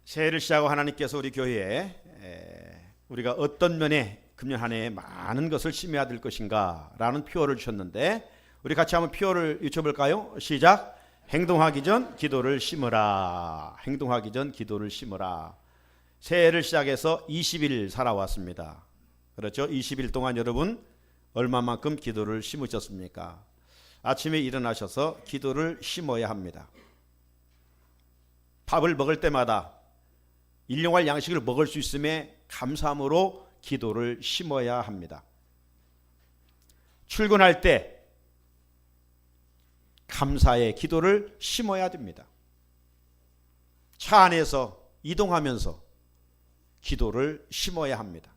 새해를 시작하고 하나님께서 우리 교회에 우리가 어떤 면에 금년 한 해에 많은 것을 심어야 될 것인가 라는 표어를 주셨는데, 우리 같이 한번 표어를 외쳐볼까요? 시작. 행동하기 전 기도를 심으라. 행동하기 전 기도를 심으라. 새해를 시작해서 20일 살아왔습니다. 그렇죠? 20일 동안 여러분 얼마만큼 기도를 심으셨습니까? 아침에 일어나셔서 기도를 심어야 합니다. 밥을 먹을 때마다 일용할 양식을 먹을 수 있음에 감사함으로 기도를 심어야 합니다. 출근할 때 감사의 기도를 심어야 됩니다. 차 안에서 이동하면서 기도를 심어야 합니다.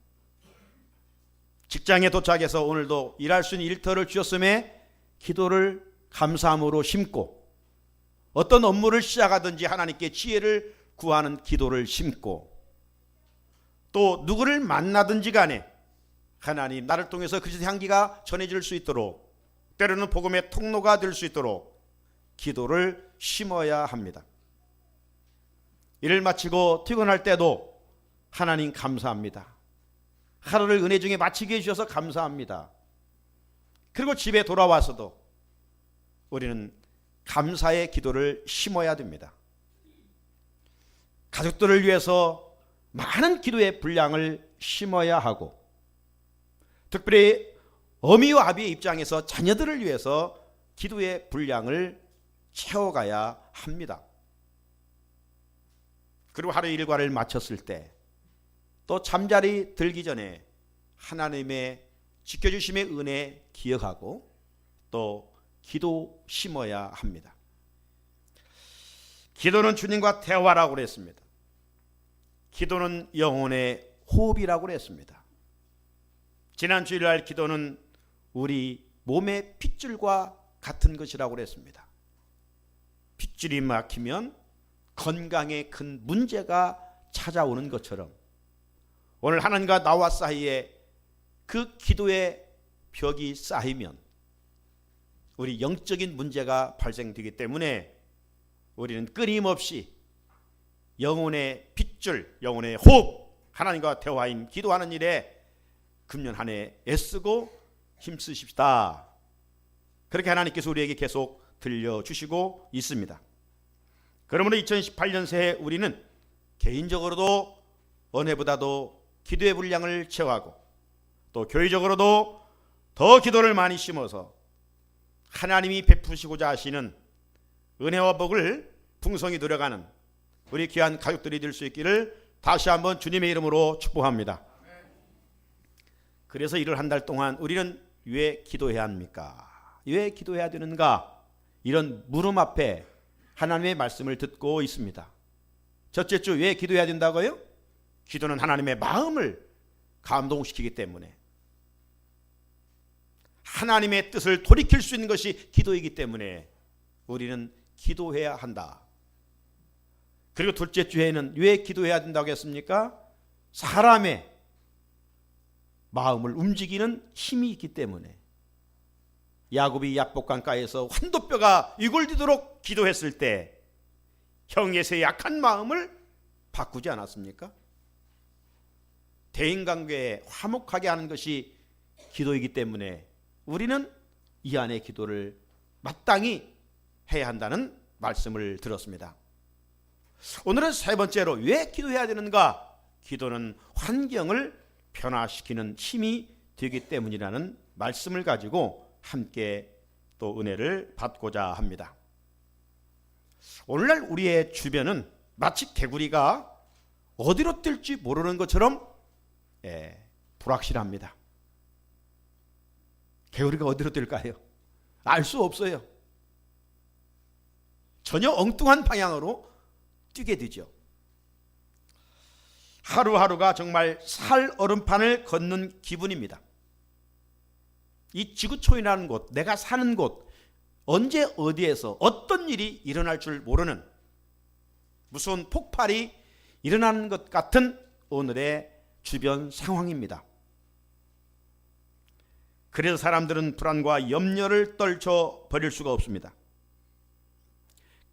직장에 도착해서 오늘도 일할 수 있는 일터를 주셨음에 기도를 감사함으로 심고, 어떤 업무를 시작하든지 하나님께 지혜를 구하는 기도를 심고, 또 누구를 만나든지 간에 하나님 나를 통해서 그리스도의 향기가 전해질 수 있도록, 때로는 복음의 통로가 될 수 있도록 기도를 심어야 합니다. 일을 마치고 퇴근할 때도 하나님 감사합니다. 하루를 은혜 중에 마치게 해주셔서 감사합니다. 그리고 집에 돌아와서도 우리는 감사의 기도를 심어야 됩니다. 가족들을 위해서 많은 기도의 분량을 심어야 하고, 특별히 어미와 아비의 입장에서 자녀들을 위해서 기도의 분량을 채워가야 합니다. 그리고 하루 일과를 마쳤을 때 또 잠자리 들기 전에 하나님의 지켜주심의 은혜 기억하고 또 기도 심어야 합니다. 기도는 주님과 대화라고 그랬습니다. 기도는 영혼의 호흡이라고 그랬습니다. 지난 주일날 기도는 우리 몸의 핏줄과 같은 것이라고 그랬습니다. 핏줄이 막히면 건강에 큰 문제가 찾아오는 것처럼 오늘 하나님과 나와 사이에 그 기도의 벽이 쌓이면 우리 영적인 문제가 발생되기 때문에 우리는 끊임없이 영혼의 핏줄, 영혼의 호흡, 하나님과 대화인 기도하는 일에 금년 한 해 애쓰고 힘쓰십시다. 그렇게 하나님께서 우리에게 계속 들려주시고 있습니다. 그러므로 2018년 새해 우리는 개인적으로도 언해보다도 기도의 분량을 채워가고, 또 교회적으로도 더 기도를 많이 심어서 하나님이 베푸시고자 하시는 은혜와 복을 풍성히 누려가는 우리 귀한 가족들이 될 수 있기를 다시 한번 주님의 이름으로 축복합니다. 그래서 이를 한 달 동안 우리는 왜 기도해야 합니까? 왜 기도해야 되는가? 이런 물음 앞에 하나님의 말씀을 듣고 있습니다. 첫째 주 왜 기도해야 된다고요? 기도는 하나님의 마음을 감동시키기 때문에, 하나님의 뜻을 돌이킬 수 있는 것이 기도이기 때문에 우리는 기도해야 한다. 그리고 둘째 주에는 왜 기도해야 된다고 했습니까? 사람의 마음을 움직이는 힘이 있기 때문에. 야곱이 약복강가에서 환도뼈가 이골디도록 기도했을 때 형예서의 약한 마음을 바꾸지 않았습니까? 대인관계에 화목하게 하는 것이 기도이기 때문에 우리는 이 안의 기도를 마땅히 해야 한다는 말씀을 들었습니다. 오늘은 세 번째로 왜 기도해야 되는가? 기도는 환경을 변화시키는 힘이 되기 때문이라는 말씀을 가지고 함께 또 은혜를 받고자 합니다. 오늘날 우리의 주변은 마치 개구리가 어디로 뛸지 모르는 것처럼 불확실합니다. 개구리가 어디로 뛸까요? 알 수 없어요. 전혀 엉뚱한 방향으로 뛰게 되죠. 하루하루가 정말 살 얼음판을 걷는 기분입니다. 이 지구촌이라는 곳, 내가 사는 곳, 언제 어디에서 어떤 일이 일어날 줄 모르는 무서운 폭발이 일어나는 것 같은 오늘의 주변 상황입니다. 그래서 사람들은 불안과 염려를 떨쳐 버릴 수가 없습니다.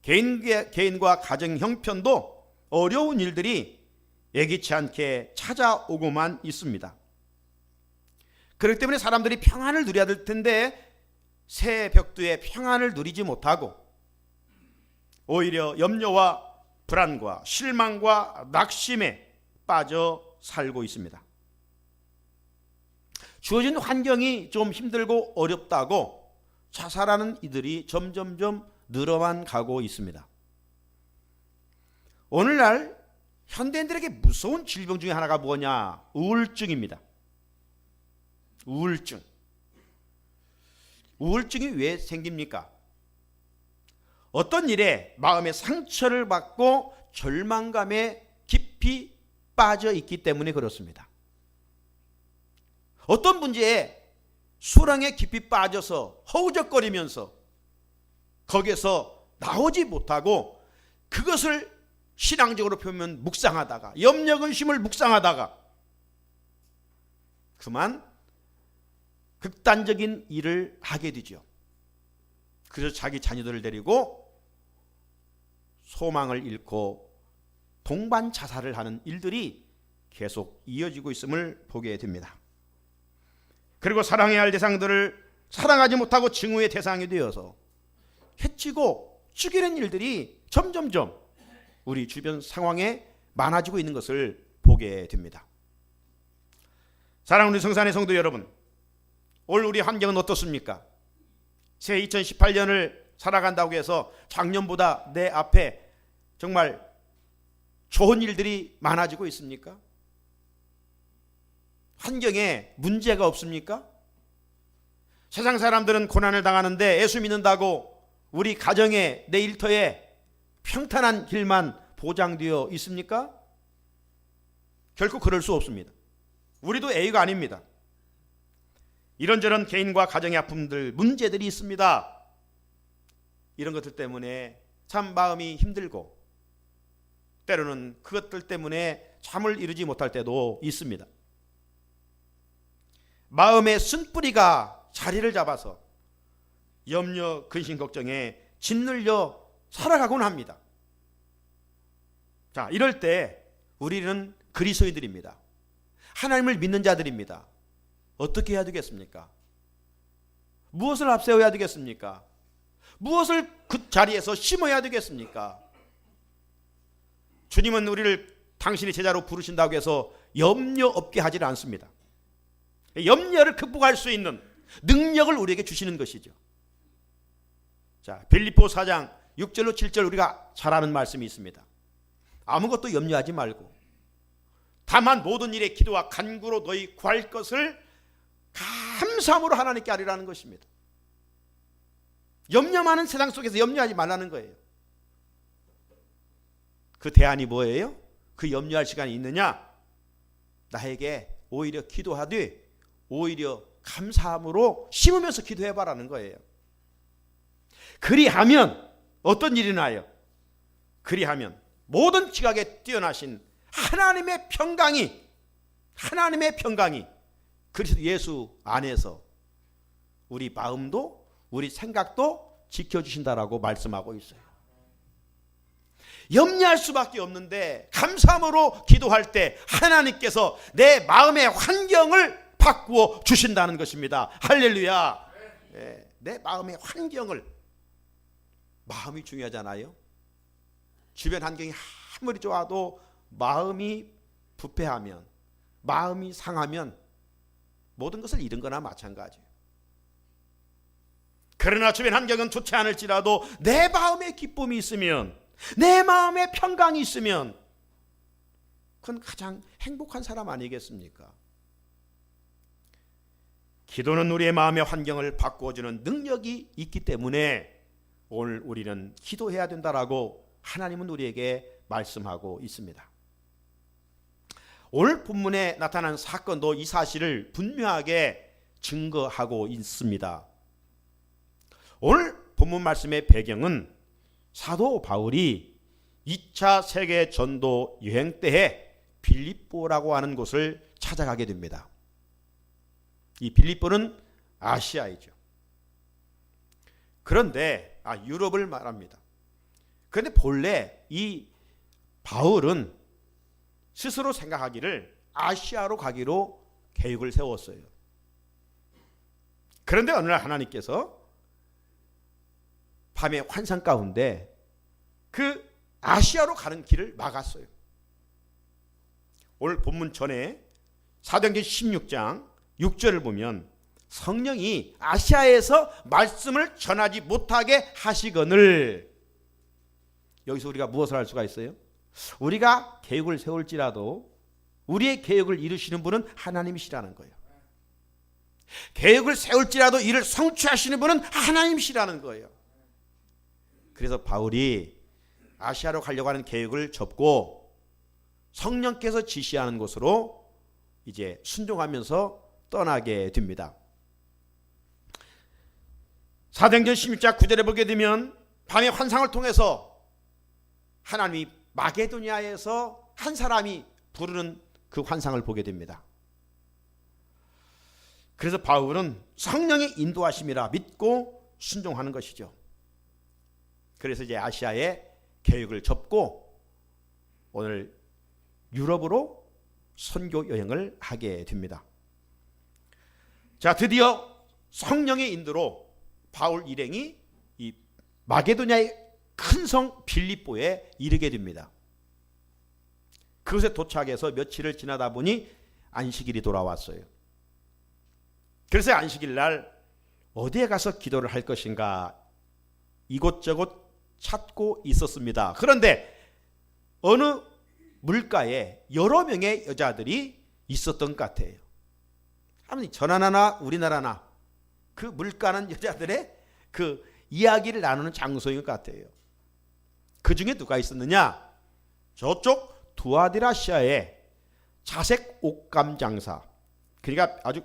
개인과 가정 형편도 어려운 일들이 예기치 않게 찾아오고만 있습니다. 그렇기 때문에 사람들이 평안을 누려야 될 텐데 새 벽두의 평안을 누리지 못하고 오히려 염려와 불안과 실망과 낙심에 빠져 살고 있습니다. 주어진 환경이 좀 힘들고 어렵다고 자살하는 이들이 점점점 늘어만 가고 있습니다. 오늘날 현대인들에게 무서운 질병 중에 하나가 뭐냐? 우울증입니다. 우울증. 우울증이 왜 생깁니까? 어떤 일에 마음의 상처를 받고 절망감에 깊이 빠져 있기 때문에 그렇습니다. 어떤 문제에 수렁에 깊이 빠져서 허우적거리면서 거기에서 나오지 못하고 그것을 신앙적으로 표현하면 묵상하다가 염려근심을 묵상하다가 그만 극단적인 일을 하게 되죠. 그래서 자기 자녀들을 데리고 소망을 잃고 동반 자살을 하는 일들이 계속 이어지고 있음을 보게 됩니다. 그리고 사랑해야 할 대상들을 사랑하지 못하고 증오의 대상이 되어서 해치고 죽이는 일들이 점점점 우리 주변 상황에 많아지고 있는 것을 보게 됩니다. 사랑하는 성산의 성도 여러분, 올 우리 환경은 어떻습니까? 새 2018년을 살아간다고 해서 작년보다 내 앞에 정말 좋은 일들이 많아지고 있습니까? 환경에 문제가 없습니까? 세상 사람들은 고난을 당하는데 예수 믿는다고 우리 가정에 내 일터에 평탄한 길만 보장되어 있습니까? 결코 그럴 수 없습니다. 우리도 A가 아닙니다. 이런저런 개인과 가정의 아픔들, 문제들이 있습니다. 이런 것들 때문에 참 마음이 힘들고 때로는 그것들 때문에 잠을 이루지 못할 때도 있습니다. 마음의 쓴뿌리가 자리를 잡아서 염려, 근심, 걱정에 짓눌려 살아가곤 합니다. 자, 이럴 때 우리는 그리스도인들입니다. 하나님을 믿는 자들입니다. 어떻게 해야 되겠습니까? 무엇을 앞세워야 되겠습니까? 무엇을 그 자리에서 심어야 되겠습니까? 주님은 우리를 당신의 제자로 부르신다고 해서 염려 없게 하지 않습니다. 염려를 극복할 수 있는 능력을 우리에게 주시는 것이죠. 자, 빌립보 4장 6절로 7절 우리가 잘 아는 말씀이 있습니다. 아무것도 염려하지 말고 다만 모든 일에 기도와 간구로 너희 구할 것을 감사함으로 하나님께 아뢰라는 것입니다. 염려 많은 세상 속에서 염려하지 말라는 거예요. 그 대안이 뭐예요? 그 염려할 시간이 있느냐? 나에게 오히려 기도하되 오히려 감사함으로 심으면서 기도해봐라는 거예요. 그리하면 어떤 일이 나요? 그리하면 모든 지각에 뛰어나신 하나님의 평강이 그리스도 예수 안에서 우리 마음도 우리 생각도 지켜주신다라고 말씀하고 있어요. 염려할 수밖에 없는데 감사함으로 기도할 때 하나님께서 내 마음의 환경을 바꾸어 주신다는 것입니다. 할렐루야. 네, 내 마음의 환경을. 마음이 중요하잖아요. 주변 환경이 아무리 좋아도 마음이 부패하면, 마음이 상하면 모든 것을 잃은 거나 마찬가지예요. 그러나 주변 환경은 좋지 않을지라도 내 마음에 기쁨이 있으면, 내 마음에 평강이 있으면 그건 가장 행복한 사람 아니겠습니까? 기도는 우리의 마음의 환경을 바꾸어주는 능력이 있기 때문에 오늘 우리는 기도해야 된다라고 하나님은 우리에게 말씀하고 있습니다. 오늘 본문에 나타난 사건도 이 사실을 분명하게 증거하고 있습니다. 오늘 본문 말씀의 배경은 사도 바울이 2차 세계 전도 여행 때에 빌립보라고 하는 곳을 찾아가게 됩니다. 이 빌립보는 아시아이죠. 그런데 유럽을 말합니다. 그런데 본래 이 바울은 스스로 생각하기를 아시아로 가기로 계획을 세웠어요. 그런데 어느 날 하나님께서 밤의 환상 가운데 그 아시아로 가는 길을 막았어요. 오늘 본문 전에 사도행전 16장 6절을 보면 성령이 아시아에서 말씀을 전하지 못하게 하시거늘, 여기서 우리가 무엇을 할 수가 있어요? 우리가 계획을 세울지라도 우리의 계획을 이루시는 분은 하나님이시라는 거예요. 계획을 세울지라도 이를 성취하시는 분은 하나님이시라는 거예요. 그래서 바울이 아시아로 가려고 하는 계획을 접고 성령께서 지시하는 곳으로 이제 순종하면서 떠나게 됩니다. 사도행전 16장 9절에 보게 되면 밤의 환상을 통해서 하나님이 마게도니아에서 한 사람이 부르는 그 환상을 보게 됩니다. 그래서 바울은 성령의 인도하심이라 믿고 순종하는 것이죠. 그래서 이제 아시아에 계획을 접고 오늘 유럽으로 선교 여행을 하게 됩니다. 자, 드디어 성령의 인도로 바울 일행이 이 마게도냐의 큰 성 빌립보에 이르게 됩니다. 그곳에 도착해서 며칠을 지나다 보니 안식일이 돌아왔어요. 그래서 안식일 날 어디에 가서 기도를 할 것인가 이곳저곳 찾고 있었습니다. 그런데 어느 물가에 여러 명의 여자들이 있었던 것 같아요. 아무튼 전하나나 우리나라나 그 물가는 여자들의 그 이야기를 나누는 장소인 것 같아요. 그 중에 누가 있었느냐? 저쪽 두아디라시아의 자색 옷감 장사, 그러니까 아주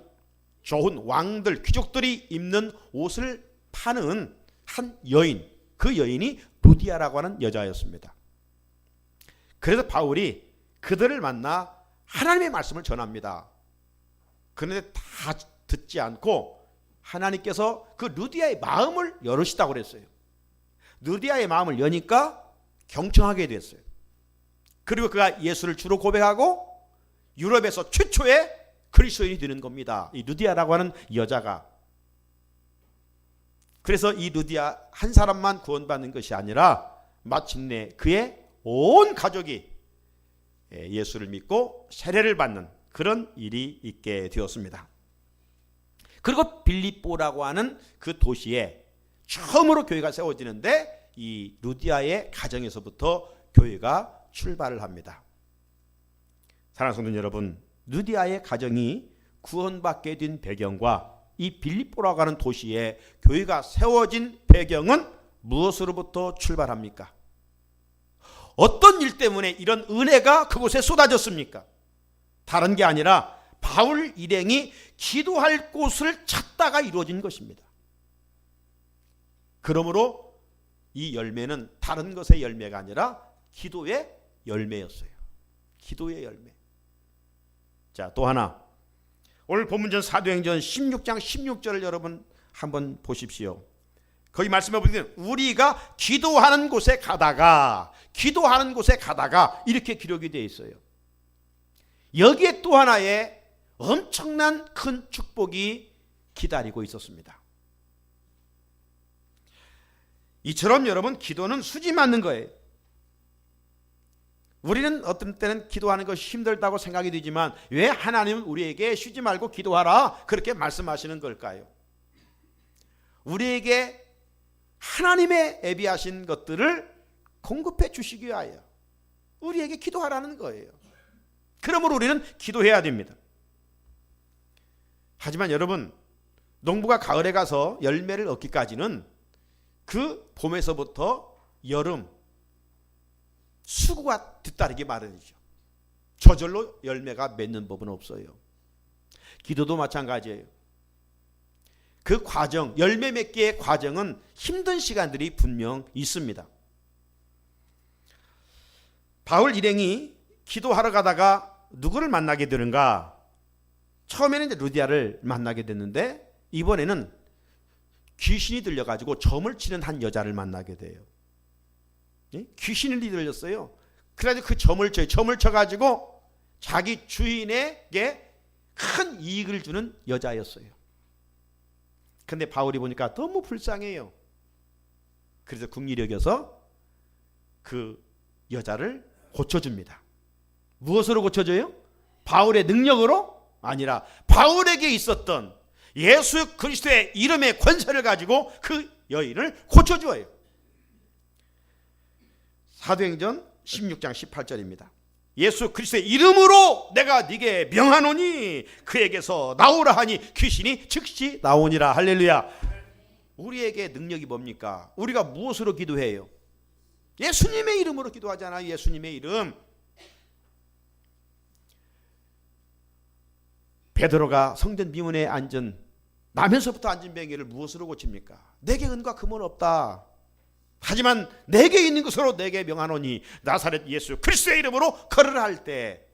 좋은 왕들, 귀족들이 입는 옷을 파는 한 여인, 그 여인이 루디아라고 하는 여자였습니다. 그래서 바울이 그들을 만나 하나님의 말씀을 전합니다. 그런데 다 듣지 않고 하나님께서 그 루디아의 마음을 열으시다고 그랬어요. 루디아의 마음을 여니까 경청하게 됐어요. 그리고 그가 예수를 주로 고백하고 유럽에서 최초의 그리스도인이 되는 겁니다. 이 루디아라고 하는 여자가. 그래서 이 루디아 한 사람만 구원받는 것이 아니라 마침내 그의 온 가족이 예수를 믿고 세례를 받는 그런 일이 있게 되었습니다. 그리고 빌립보라고 하는 그 도시에 처음으로 교회가 세워지는데 이 루디아의 가정에서부터 교회가 출발을 합니다. 사랑하는 성도 여러분, 루디아의 가정이 구원받게 된 배경과 이 빌립보라고 하는 도시에 교회가 세워진 배경은 무엇으로부터 출발합니까? 어떤 일 때문에 이런 은혜가 그곳에 쏟아졌습니까? 다른 게 아니라 바울 일행이 기도할 곳을 찾다가 이루어진 것입니다. 그러므로 이 열매는 다른 것의 열매가 아니라 기도의 열매였어요. 기도의 열매. 자, 또 하나. 오늘 본문전 사도행전 16장 16절을 여러분 한번 보십시오. 거기 말씀해 보시면 우리가 기도하는 곳에 가다가 이렇게 기록이 되어 있어요. 여기에 또 하나의 엄청난 큰 축복이 기다리고 있었습니다. 이처럼 여러분 기도는 수지 맞는 거예요. 우리는 어떤 때는 기도하는 것이 힘들다고 생각이 되지만 왜 하나님은 우리에게 쉬지 말고 기도하라 그렇게 말씀하시는 걸까요? 우리에게 하나님의 예비하신 것들을 공급해 주시기 위하여 우리에게 기도하라는 거예요. 그러므로 우리는 기도해야 됩니다. 하지만 여러분, 농부가 가을에 가서 열매를 얻기까지는 그 봄에서부터 여름, 수고가 뒤따르기 마련이죠. 저절로 열매가 맺는 법은 없어요. 기도도 마찬가지예요. 그 과정, 열매 맺기의 과정은 힘든 시간들이 분명 있습니다. 바울 일행이 기도하러 가다가 누구를 만나게 되는가? 처음에는 이제 루디아를 만나게 됐는데 이번에는 귀신이 들려가지고 점을 치는 한 여자를 만나게 돼요. 귀신이 들렸어요. 그래가지고 그 점을 쳐가지고 자기 주인에게 큰 이익을 주는 여자였어요. 근데 바울이 보니까 너무 불쌍해요. 그래서 긍휼히 여겨서 그 여자를 고쳐줍니다. 무엇으로 고쳐줘요? 바울의 능력으로? 아니라 바울에게 있었던 예수 그리스도의 이름의 권세를 가지고 그 여인을 고쳐주어요. 사도행전 16장 18절입니다. 예수 그리스도의 이름으로 내가 네게 명하노니 그에게서 나오라 하니 귀신이 즉시 나오니라. 할렐루야. 우리에게 능력이 뭡니까? 우리가 무엇으로 기도해요? 예수님의 이름으로 기도하잖아요. 예수님의 이름. 베드로가 성전 비문에 앉은 나면서부터 앉은 병이를 무엇으로 고칩니까? 내게 은과 금은 없다. 하지만 내게 있는 것으로 내게 명하노니 나사렛 예수 그리스도의 이름으로 걸으라 할 때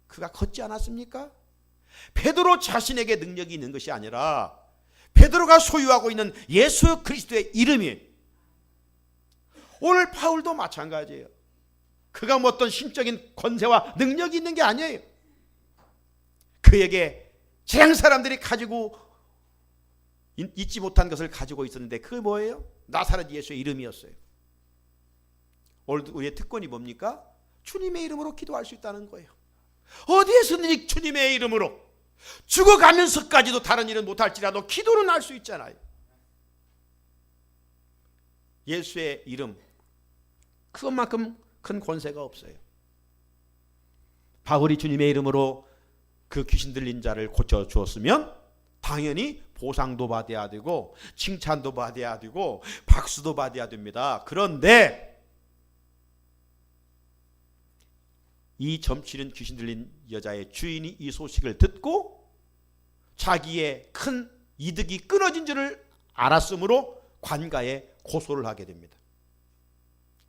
그가 걷지 않았습니까? 베드로 자신에게 능력이 있는 것이 아니라 베드로가 소유하고 있는 예수 그리스도의 이름이. 오늘 바울도 마찬가지예요. 그가 뭐 어떤 신적인 권세와 능력이 있는 게 아니에요. 그에게 재앙 사람들이 가지고 잊지 못한 것을 가지고 있었는데 그게 뭐예요? 나사렛 예수의 이름이었어요. 오늘 우리의 특권이 뭡니까? 주님의 이름으로 기도할 수 있다는 거예요. 어디에서든지 주님의 이름으로 죽어가면서까지도 다른 일은 못할지라도 기도는 할 수 있잖아요. 예수의 이름, 그것만큼 큰 권세가 없어요. 바울이 주님의 이름으로 그 귀신 들린 자를 고쳐주었으면 당연히 보상도 받아야 되고 칭찬도 받아야 되고 박수도 받아야 됩니다. 그런데 이 점치는 귀신 들린 여자의 주인이 이 소식을 듣고 자기의 큰 이득이 끊어진 줄을 알았으므로 관가에 고소를 하게 됩니다.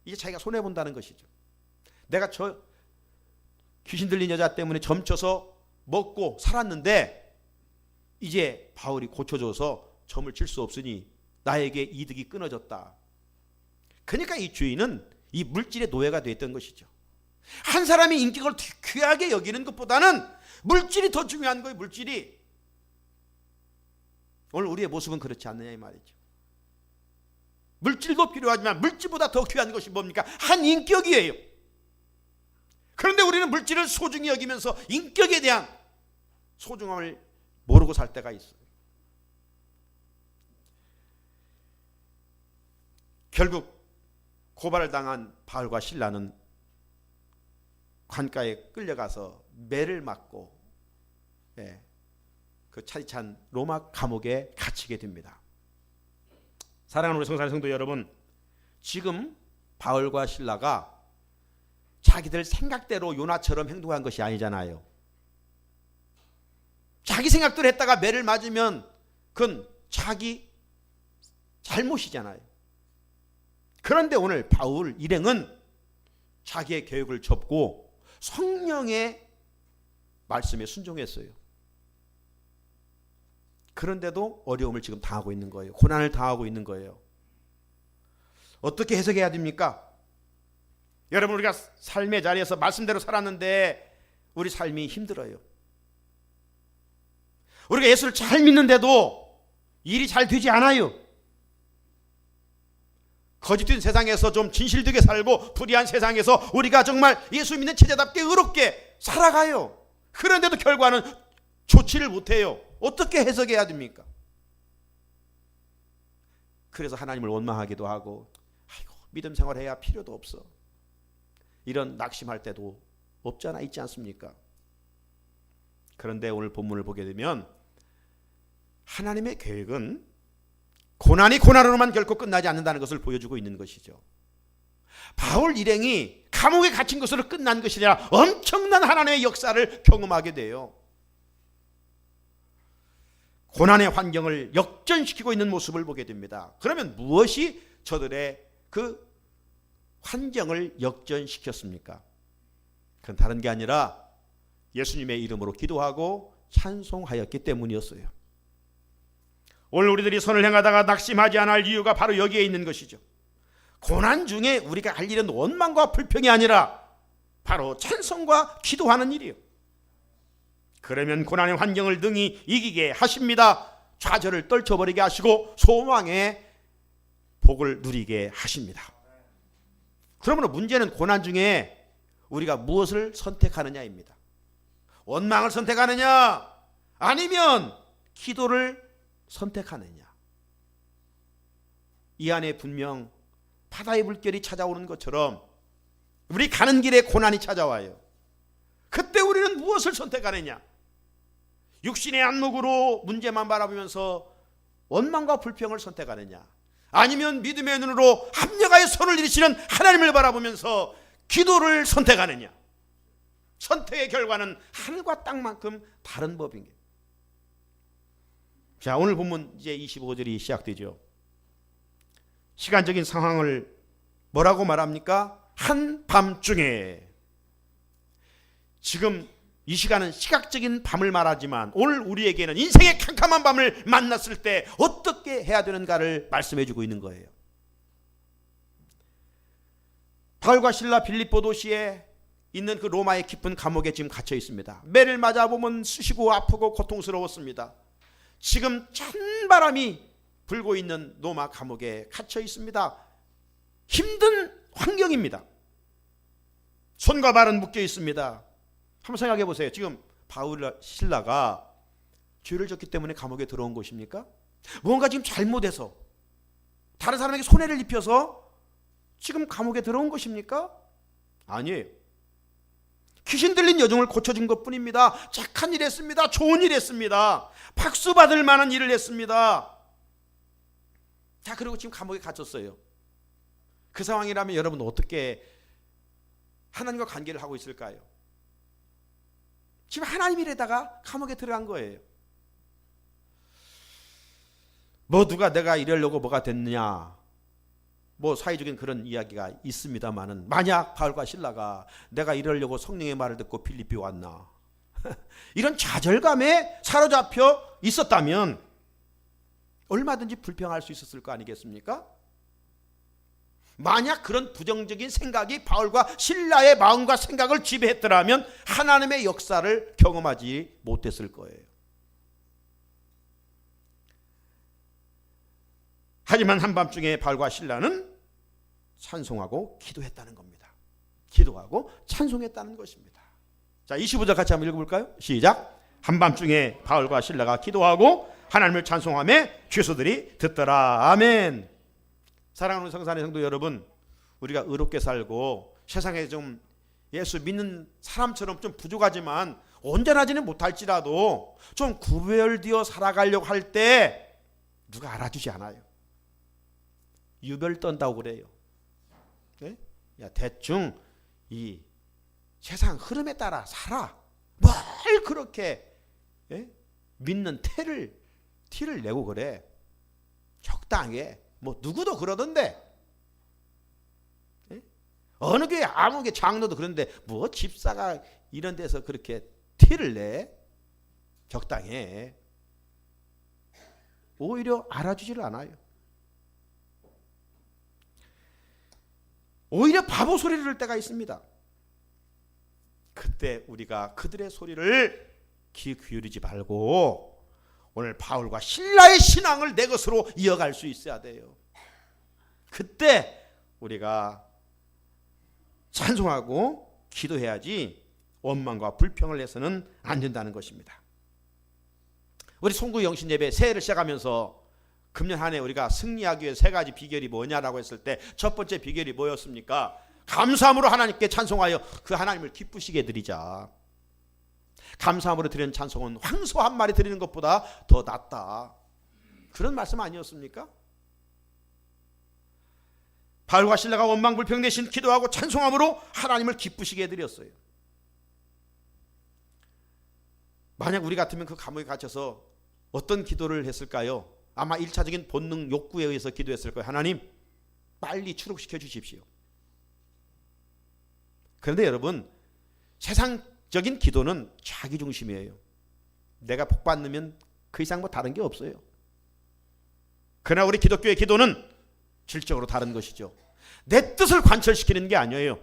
이제 자기가 손해본다는 것이죠. 내가 저 귀신 들린 여자 때문에 점쳐서 먹고 살았는데 이제 바울이 고쳐줘서 점을 칠 수 없으니 나에게 이득이 끊어졌다. 그러니까 이 주인은 이 물질의 노예가 됐던 것이죠. 한 사람이 인격을 귀하게 여기는 것보다는 물질이 더 중요한 거예요. 물질이. 오늘 우리의 모습은 그렇지 않느냐 이 말이죠. 물질도 필요하지만 물질보다 더 귀한 것이 뭡니까? 한 인격이에요. 그런데 우리는 물질을 소중히 여기면서 인격에 대한 소중함을 모르고 살 때가 있어요. 결국 고발을 당한 바울과 실라는 관가에 끌려가서 매를 맞고 그 차디찬 로마 감옥에 갇히게 됩니다. 사랑하는 우리 성사의 성도 여러분, 지금 바울과 실라가 자기들 생각대로 요나처럼 행동한 것이 아니잖아요. 자기 생각대로 했다가 매를 맞으면 그건 자기 잘못이잖아요. 그런데 오늘 바울 일행은 자기의 계획을 접고 성령의 말씀에 순종했어요. 그런데도 어려움을 지금 당하고 있는 거예요. 고난을 당하고 있는 거예요. 어떻게 해석해야 됩니까? 여러분, 우리가 삶의 자리에서 말씀대로 살았는데 우리 삶이 힘들어요. 우리가 예수를 잘 믿는데도 일이 잘 되지 않아요. 거짓된 세상에서 좀 진실되게 살고 불의한 세상에서 우리가 정말 예수 믿는 체제답게 의롭게 살아가요. 그런데도 결과는 좋지를 못해요. 어떻게 해석해야 됩니까? 그래서 하나님을 원망하기도 하고, 아이고 믿음 생활해야 필요도 없어, 이런 낙심할 때도 없잖아 있지 않습니까? 그런데 오늘 본문을 보게 되면 하나님의 계획은 고난이 고난으로만 결코 끝나지 않는다는 것을 보여주고 있는 것이죠. 바울 일행이 감옥에 갇힌 것으로 끝난 것이 아니라 엄청난 하나님의 역사를 경험하게 돼요. 고난의 환경을 역전시키고 있는 모습을 보게 됩니다. 그러면 무엇이 저들의 그 환경을 역전시켰습니까? 그건 다른 게 아니라 예수님의 이름으로 기도하고 찬송하였기 때문이었어요. 오늘 우리들이 선을 행하다가 낙심하지 않을 이유가 바로 여기에 있는 것이죠. 고난 중에 우리가 할 일은 원망과 불평이 아니라 바로 찬송과 기도하는 일이요. 그러면 고난의 환경을 능히 이기게 하십니다. 좌절을 떨쳐버리게 하시고 소망의 복을 누리게 하십니다. 그러므로 문제는 고난 중에 우리가 무엇을 선택하느냐입니다. 원망을 선택하느냐 아니면 기도를 선택하느냐. 이 안에 분명 바다의 물결이 찾아오는 것처럼 우리 가는 길에 고난이 찾아와요. 그때 우리는 무엇을 선택하느냐. 육신의 안목으로 문제만 바라보면서 원망과 불평을 선택하느냐, 아니면 믿음의 눈으로 합력하여 손을 이루시는 하나님을 바라보면서 기도를 선택하느냐. 선택의 결과는 하늘과 땅만큼 다른 법인 거예요. 자, 오늘 본문 이제 25절이 시작되죠. 시간적인 상황을 뭐라고 말합니까? 한밤중에. 지금 이 시간은 시각적인 밤을 말하지만 오늘 우리에게는 인생의 캄캄한 밤을 만났을 때 어떻게 해야 되는가를 말씀해 주고 있는 거예요. 바울과 실라 빌립보 도시에 있는 그 로마의 깊은 감옥에 지금 갇혀 있습니다. 매를 맞아보면 쑤시고 아프고 고통스러웠습니다. 지금 찬바람이 불고 있는 로마 감옥에 갇혀 있습니다. 힘든 환경입니다. 손과 발은 묶여 있습니다. 한번 생각해 보세요. 지금 바울과 실라가 죄를 졌기 때문에 감옥에 들어온 것입니까? 뭔가 지금 잘못해서 다른 사람에게 손해를 입혀서 지금 감옥에 들어온 것입니까? 아니에요. 귀신 들린 여종을 고쳐준 것뿐입니다. 착한 일 했습니다. 좋은 일 했습니다. 박수 받을 만한 일을 했습니다. 자, 그리고 지금 감옥에 갇혔어요. 그 상황이라면 여러분 어떻게 하나님과 관계를 하고 있을까요? 지금 하나님이래다가 감옥에 들어간 거예요. 뭐 누가 내가 이러려고 뭐가 됐느냐, 뭐 사회적인 그런 이야기가 있습니다만은, 만약 바울과 실라가 내가 이러려고 성령의 말을 듣고 빌립비 왔나 이런 좌절감에 사로잡혀 있었다면 얼마든지 불평할 수 있었을 거 아니겠습니까? 만약 그런 부정적인 생각이 바울과 실라의 마음과 생각을 지배했더라면 하나님의 역사를 경험하지 못했을 거예요. 하지만 한밤중에 바울과 실라는 찬송하고 기도했다는 겁니다. 기도하고 찬송했다는 것입니다. 자, 25절 같이 한번 읽어볼까요? 시작. 한밤중에 바울과 실라가 기도하고 하나님을 찬송하며 죄수들이 듣더라. 아멘. 사랑하는 성산의 성도 여러분, 우리가 의롭게 살고 세상에 좀 예수 믿는 사람처럼 좀 부족하지만 온전하지는 못할지라도 좀 구별되어 살아가려고 할 때 누가 알아주지 않아요. 유별 떤다고 그래요. 네? 야, 대충 이 세상 흐름에 따라 살아. 뭘 그렇게 믿는 티를 내고 그래. 적당해. 뭐 누구도 그러던데, 어느 교회 아무 게 장로도 그런데 뭐 집사가 이런 데서 그렇게 티를 내? 적당해. 오히려 알아주지를 않아요. 오히려 바보 소리를 들 때가 있습니다. 그때 우리가 그들의 소리를 귀 기울이지 말고 오늘 바울과 실라의 신앙을 내 것으로 이어갈 수 있어야 돼요. 그때 우리가 찬송하고 기도해야지 원망과 불평을 해서는 안 된다는 것입니다. 우리 송구 영신 예배 새해를 시작하면서 금년 한 해 우리가 승리하기 위해 세 가지 비결이 뭐냐라고 했을 때 첫 번째 비결이 뭐였습니까? 감사함으로 하나님께 찬송하여 그 하나님을 기쁘시게 드리자. 감사함으로 드리는 찬송은 황소 한 마리 드리는 것보다 더 낫다. 그런 말씀 아니었습니까? 바울과 실라가 원망 불평 대신 기도하고 찬송함으로 하나님을 기쁘시게 해드렸어요. 만약 우리 같으면 그 감옥에 갇혀서 어떤 기도를 했을까요? 아마 1차적인 본능 욕구에 의해서 기도했을 거예요. 하나님, 빨리 출국시켜 주십시오. 그런데 여러분, 세상적인 기도는 자기중심이에요. 내가 복 받으면 그 이상 뭐 다른 게 없어요. 그러나 우리 기독교의 기도는 질적으로 다른 것이죠. 내 뜻을 관철시키는 게 아니에요.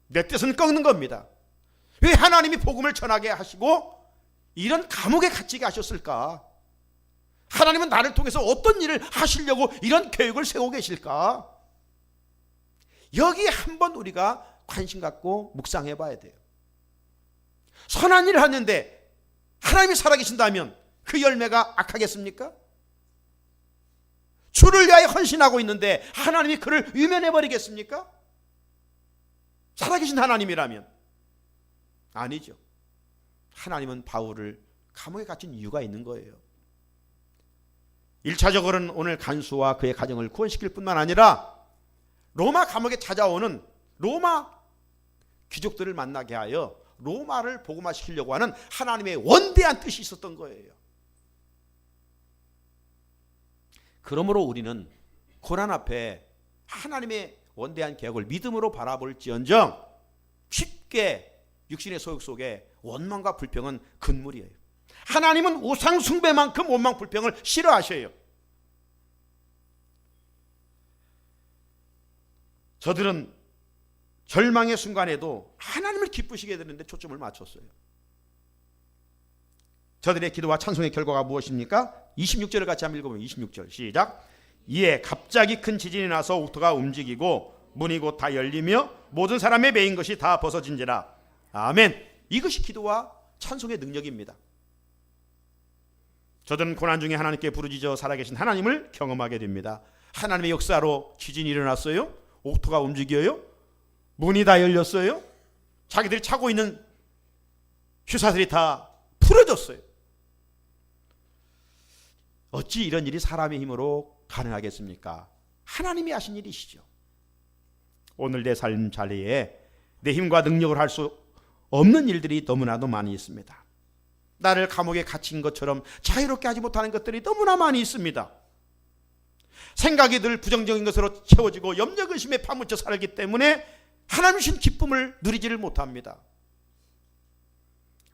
내 뜻은 꺾는 겁니다. 왜 하나님이 복음을 전하게 하시고 이런 감옥에 갇히게 하셨을까? 하나님은 나를 통해서 어떤 일을 하시려고 이런 계획을 세우고 계실까? 여기에 한번 우리가 관심 갖고 묵상해 봐야 돼요. 선한 일을 하는데 하나님이 살아계신다면 그 열매가 악하겠습니까? 주를 위하여 헌신하고 있는데 하나님이 그를 위면해 버리겠습니까? 살아계신 하나님이라면 아니죠. 하나님은 바울을 감옥에 갇힌 이유가 있는 거예요. 1차적으로는 오늘 간수와 그의 가정을 구원시킬 뿐만 아니라 로마 감옥에 찾아오는 로마 귀족들을 만나게 하여 로마를 복음화시키려고 하는 하나님의 원대한 뜻이 있었던 거예요. 그러므로 우리는 고난 앞에 하나님의 원대한 계획을 믿음으로 바라볼지언정 쉽게 육신의 소욕 속에 원망과 불평은 금물이에요. 하나님은 우상 숭배만큼 원망 불평을 싫어하셔요. 저들은 절망의 순간에도 하나님을 기쁘시게 되는데 초점을 맞췄어요. 저들의 기도와 찬송의 결과가 무엇입니까? 26절을 같이 한번 읽어보면 26절 시작. 이에 갑자기 큰 지진이 나서 옥토가 움직이고 문이 곧 다 열리며 모든 사람의 매인 것이 다 벗어진지라. 아멘. 이것이 기도와 찬송의 능력입니다. 저들은 고난 중에 하나님께 부르짖어 살아계신 하나님을 경험하게 됩니다. 하나님의 역사로 지진이 일어났어요. 옥토가 움직여요. 문이 다 열렸어요. 자기들이 차고 있는 휴사들이 다 풀어졌어요. 어찌 이런 일이 사람의 힘으로 가능하겠습니까? 하나님이 하신 일이시죠. 오늘 내 삶 자리에 내 힘과 능력을 할 수 없는 일들이 너무나도 많이 있습니다. 나를 감옥에 갇힌 것처럼 자유롭게 하지 못하는 것들이 너무나 많이 있습니다. 생각이 늘 부정적인 것으로 채워지고 염려 근심에 파묻혀 살기 때문에 하나님 주신 기쁨을 누리지를 못합니다.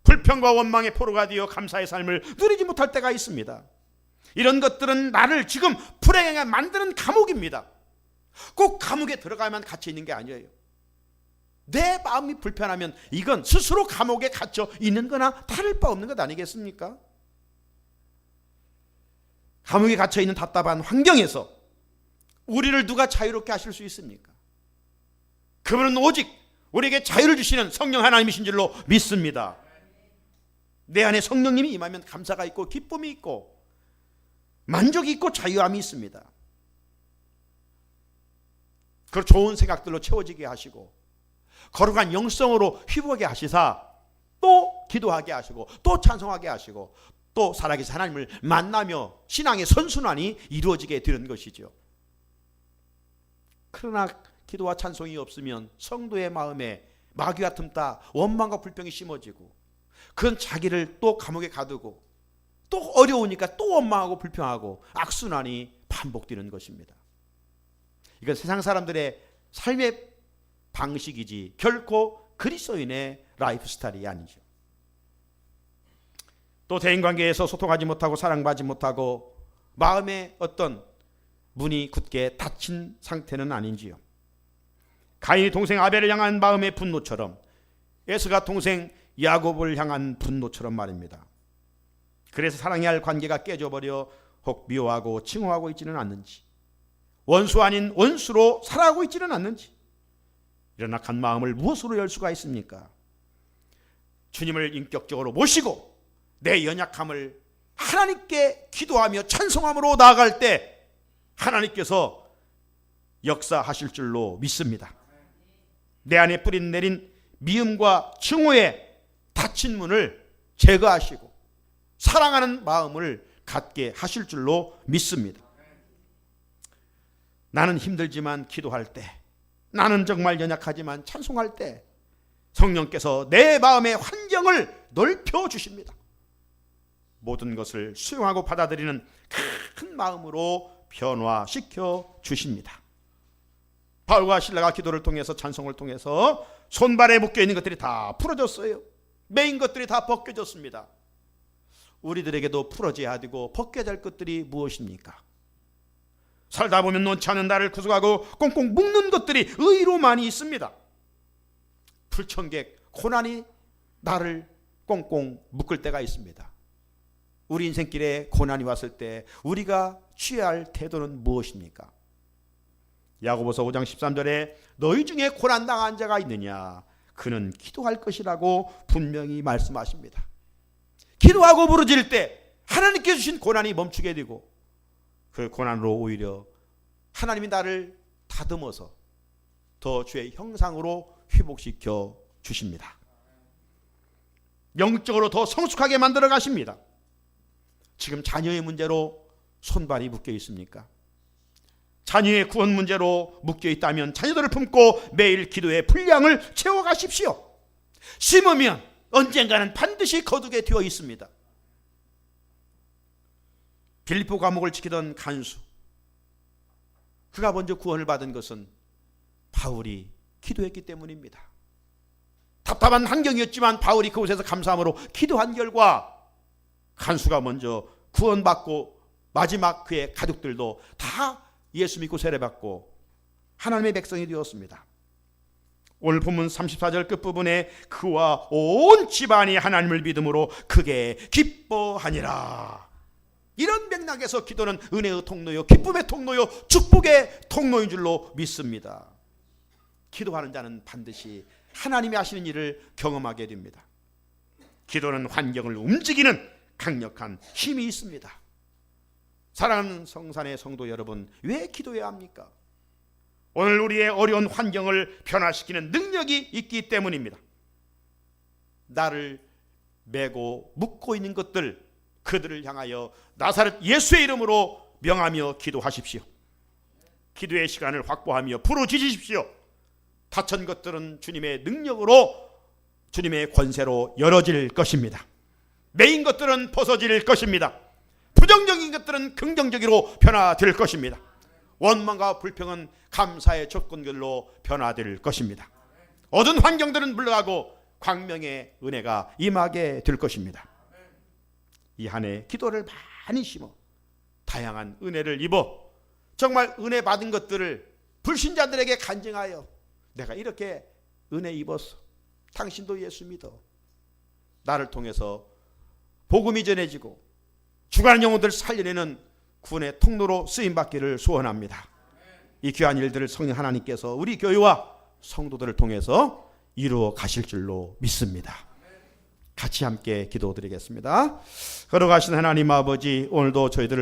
불평과 원망의 포로가 되어 감사의 삶을 누리지 못할 때가 있습니다. 이런 것들은 나를 지금 불행하게 만드는 감옥입니다. 꼭 감옥에 들어가야만 갇혀 있는 게 아니에요. 내 마음이 불편하면 이건 스스로 감옥에 갇혀 있는 거나 다를 바 없는 것 아니겠습니까? 감옥에 갇혀 있는 답답한 환경에서 우리를 누가 자유롭게 하실 수 있습니까? 그분은 오직 우리에게 자유를 주시는 성령 하나님이신 줄로 믿습니다. 내 안에 성령님이 임하면 감사가 있고 기쁨이 있고 만족이 있고 자유함이 있습니다. 그 좋은 생각들로 채워지게 하시고 거룩한 영성으로 휘부하게 하시사 또 기도하게 하시고 또 찬송하게 하시고 또 살아계신 하나님을 만나며 신앙의 선순환이 이루어지게 되는 것이죠. 그러나 기도와 찬송이 없으면 성도의 마음에 마귀가 틈타 원망과 불평이 심어지고 그건 자기를 또 감옥에 가두고 또 어려우니까 또 원망하고 불평하고 악순환이 반복되는 것입니다. 이건 세상 사람들의 삶의 방식이지 결코 그리스도인의 라이프 스타일이 아니죠. 또 대인관계에서 소통하지 못하고 사랑받지 못하고 마음에 어떤 문이 굳게 닫힌 상태는 아닌지요. 가인이 동생 아벨을 향한 마음의 분노처럼 에서가 동생 야곱을 향한 분노처럼 말입니다. 그래서 사랑해야 할 관계가 깨져버려 혹 미워하고 칭호하고 있지는 않는지, 원수 아닌 원수로 살아가고 있지는 않는지, 이런 악한 마음을 무엇으로 열 수가 있습니까? 주님을 인격적으로 모시고 내 연약함을 하나님께 기도하며 찬송함으로 나아갈 때 하나님께서 역사하실 줄로 믿습니다. 내 안에 뿌리 내린 미움과 증오의 닫힌 문을 제거하시고 사랑하는 마음을 갖게 하실 줄로 믿습니다. 나는 힘들지만 기도할 때, 나는 정말 연약하지만 찬송할 때 성령께서 내 마음의 환경을 넓혀 주십니다. 모든 것을 수용하고 받아들이는 큰 마음으로 변화시켜 주십니다. 바울과 실라가 기도를 통해서 찬송을 통해서 손발에 묶여있는 것들이 다 풀어졌어요. 매인 것들이 다 벗겨졌습니다. 우리들에게도 풀어져야 되고 벗겨야 될 것들이 무엇입니까? 살다 보면 놓지 않은 나를 구속하고 꽁꽁 묶는 것들이 의로 많이 있습니다. 불청객, 고난이 나를 꽁꽁 묶을 때가 있습니다. 우리 인생길에 고난이 왔을 때 우리가 취해야 할 태도는 무엇입니까? 야고보서 5장 13절에 너희 중에 고난당한 자가 있느냐? 그는 기도할 것이라고 분명히 말씀하십니다. 기도하고 부르짖을 때 하나님께 주신 고난이 멈추게 되고 그 고난으로 오히려 하나님이 나를 다듬어서 더 주의 형상으로 회복시켜 주십니다. 영적으로 더 성숙하게 만들어 가십니다. 지금 자녀의 문제로 손발이 묶여 있습니까? 자녀의 구원 문제로 묶여 있다면 자녀들을 품고 매일 기도의 분량을 채워가십시오. 심으면 언젠가는 반드시 거두게 되어 있습니다. 빌립보 감옥을 지키던 간수, 그가 먼저 구원을 받은 것은 바울이 기도했기 때문입니다. 답답한 환경이었지만 바울이 그곳에서 감사함으로 기도한 결과 간수가 먼저 구원받고 마지막 그의 가족들도 다 예수 믿고 세례받고 하나님의 백성이 되었습니다. 오늘 본문 34절 끝부분에 그와 온 집안이 하나님을 믿음으로 크게 기뻐하니라. 이런 맥락에서 기도는 은혜의 통로요, 기쁨의 통로요, 축복의 통로인 줄로 믿습니다. 기도하는 자는 반드시 하나님이 하시는 일을 경험하게 됩니다. 기도는 환경을 움직이는 강력한 힘이 있습니다. 사랑하는 성산의 성도 여러분, 왜 기도해야 합니까? 오늘 우리의 어려운 환경을 변화시키는 능력이 있기 때문입니다. 나를 메고 묶고 있는 것들, 그들을 향하여 나사렛 예수의 이름으로 명하며 기도하십시오. 기도의 시간을 확보하며 부르짖으십시오. 닫힌 것들은 주님의 능력으로, 주님의 권세로 열어질 것입니다. 매인 것들은 벗어질 것입니다. 부정적인 것들은 긍정적으로 변화될 것입니다. 원망과 불평은 감사의 조건들로 변화될 것입니다. 어두운 환경들은 물러가고 광명의 은혜가 임하게 될 것입니다. 이 한 해 기도를 많이 심어 다양한 은혜를 입어 정말 은혜 받은 것들을 불신자들에게 간증하여 내가 이렇게 은혜 입었어. 당신도 예수 믿어. 나를 통해서 복음이 전해지고 죽어가는 영혼들을 살려내는 구원의 통로로 쓰임받기를 소원합니다. 이 귀한 일들을 성령 하나님께서 우리 교회와 성도들을 통해서 이루어 가실 줄로 믿습니다. 같이 함께 기도드리겠습니다. 걸어가신 하나님 아버지, 오늘도 저희들을